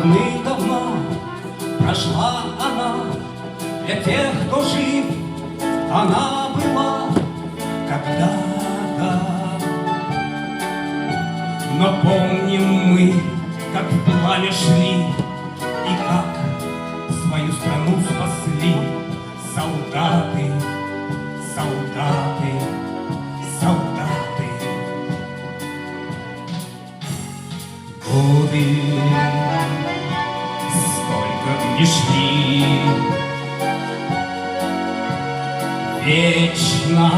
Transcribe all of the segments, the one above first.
Давным-давно прошла она, для тех, кто жив, она была когда-то. Но помним мы, как в пламя шли и как свою страну спасли солдаты, солдаты, солдаты. Годы сколько не шли, вечно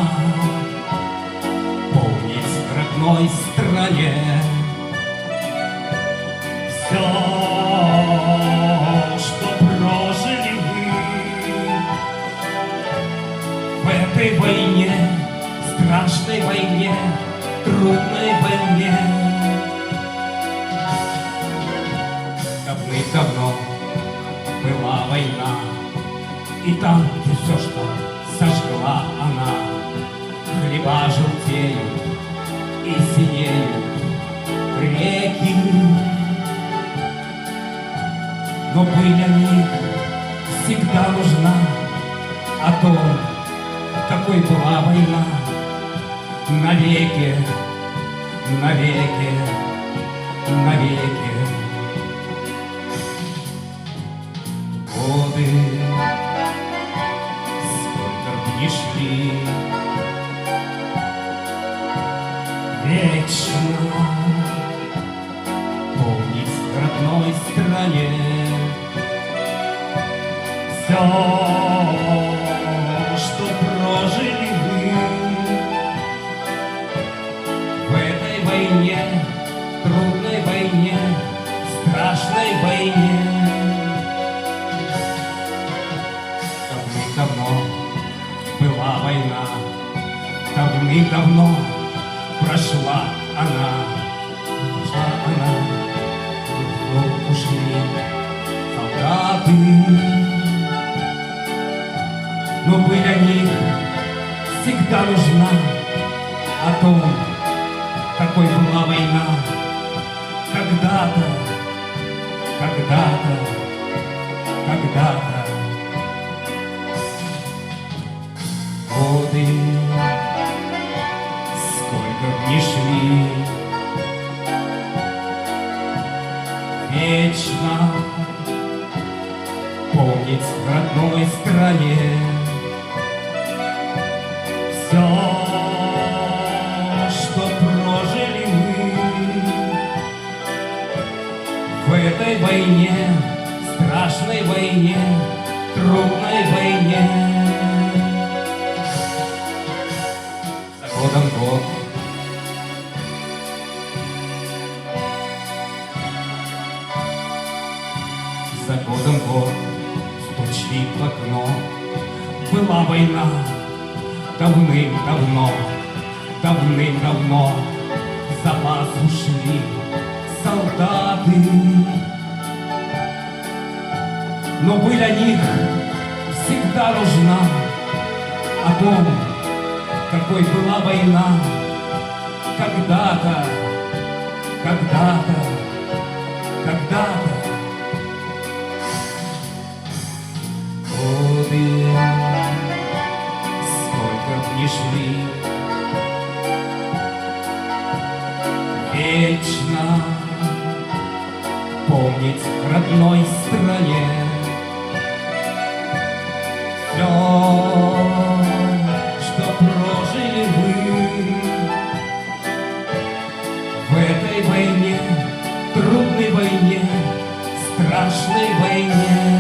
помнить в родной стране все, что прожили вы в этой войне, страшной войне, трудной войне. Давным-давно была война, и там, где все, что сожгла она, хлеба желтеют и синеют реки. Но быль о них всегда нужна, о том, какой была война, навеки, навеки, навеки. Годы сколько б ни шли, вечно помнить в родной стране все, что прожили вы в этой войне, трудной войне, страшной войне. Давным-давно была война, давным-давно прошла она, но ушли солдаты. Но быль о них всегда нужна, о том, какой была война когда-то, когда-то, когда-то. Годы сколько б ни шли, вечно помнить в родной стране все, что прожили мы в этой войне, страшной войне, трудной войне. За годом год, за годом год стучит в окно. Была война давным-давно, давным-давно за вас ушли солдаты. Но быль о них всегда нужна, о том, какой была война когда-то, когда-то, когда-то. Годы сколько б ни шли, вечно помнить в родной стране все, что прожили вы в этой войне, трудной войне, страшной войне.